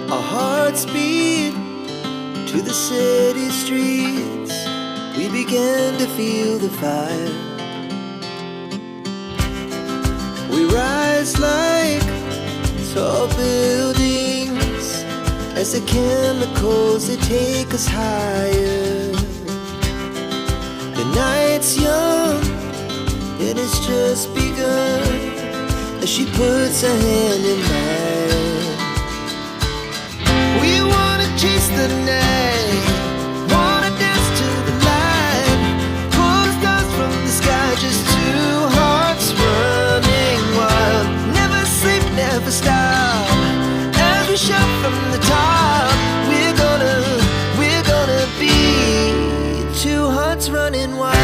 Our hearts beat to the city streets. We began to feel the fire. We rise like tall buildings as the chemicals, they take us higher. The night's young and it's just begun as she puts her hand in mine. We wanna chase the night, wanna dance to the light, pull stars from the sky, just two hearts running wild. Never sleep, never stop, as we shout from the top. We're gonna be two hearts running wild.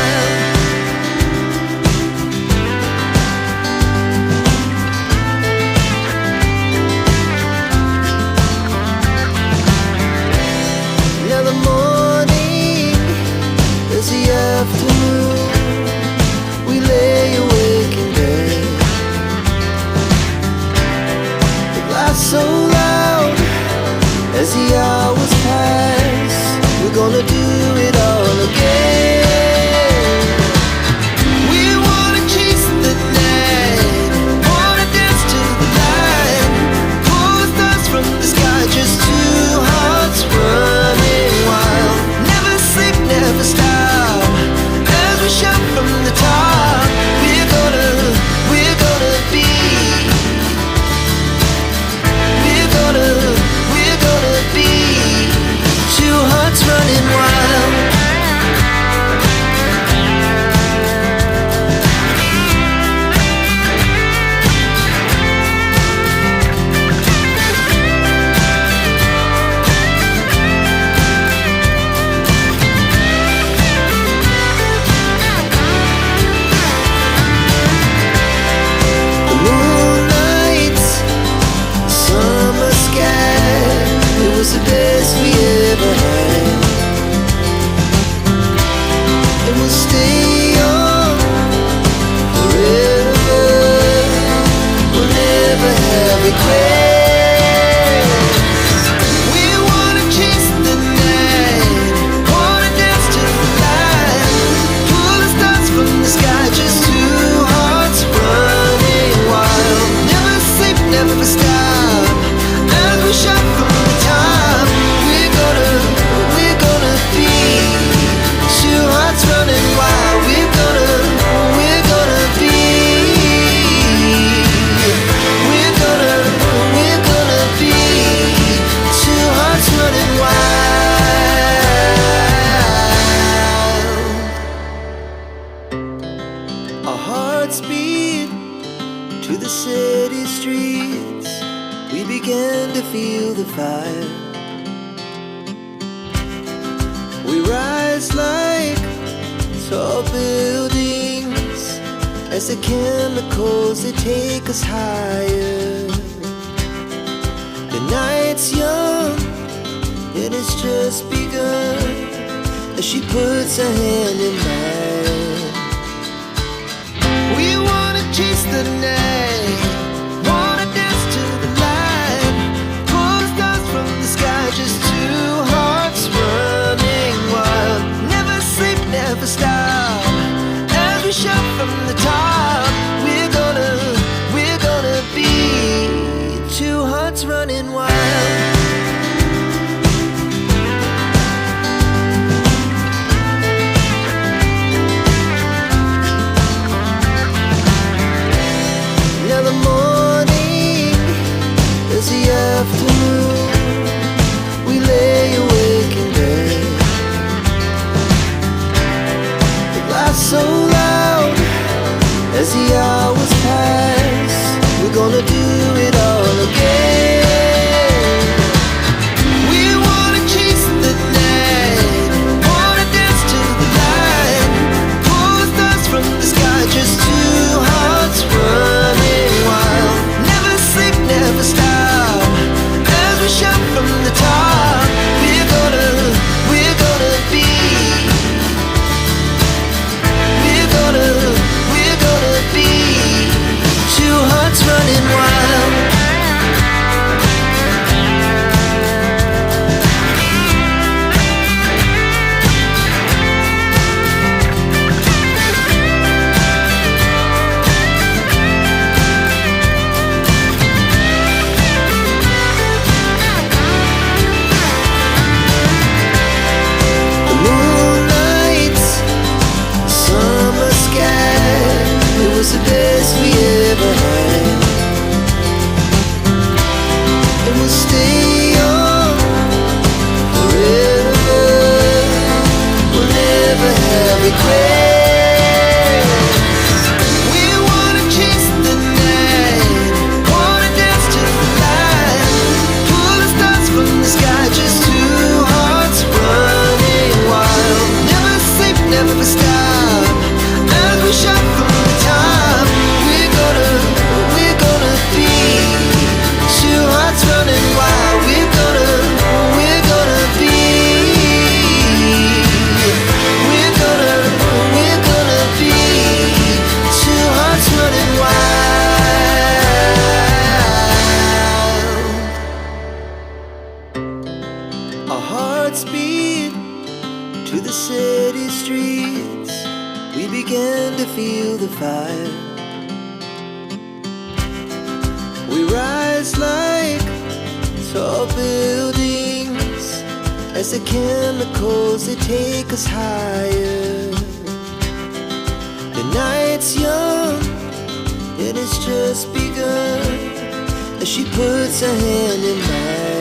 Afternoon, we lay awake in bed. The glass so loud as the hours pass. We're gonna do it all again. We wanna chase the night, wanna dance to the light, pull stars from the sky, just two hearts running wild. Never sleep, never stop, shout from the top. We're gonna be, we're gonna be two hearts running wild. The best we ever had, and we'll stay on forever. We'll never have regrets. We wanna chase the night, wanna dance to the light, pull the stars from the sky, just two hearts running wild. Never sleep, never stop, as we shout from the top. Running wild, we're gonna be, we're gonna be two hearts running wild. Our hearts beat to the city streets. We began to feel the fire. We rise like tall buildings as the chemicals, they take us higher. The night's young and it's just begun as she puts her hand in mine. We wanna chase the night, wanna dance to the light, pull stars from the sky, just two hearts running wild. Never sleep, never stop, as we shout from the top. We're gonna be two hearts running wild. Now the morning is the afternoon. We lay awake in bed. So loud as the hours pass. We're gonna do it all again. We wanna chase the night, wanna dance to the light, pull stars from the sky, just two hearts running wild. Never sleep, never stop, as will stay young forever. We'll never have regrets. We wanna chase the night, wanna dance to the light, pull the stars from the sky, just two hearts running wild. Never sleep, never stop, as we shout from the top. We're gonna be two hearts running wild. We're gonna be. We're gonna be two hearts running wild. Our hearts beat to the city streets. We began to feel the fire. We rise like tall buildings as the chemicals, they take us higher. The night's young and it's just begun as she puts her hand in mine.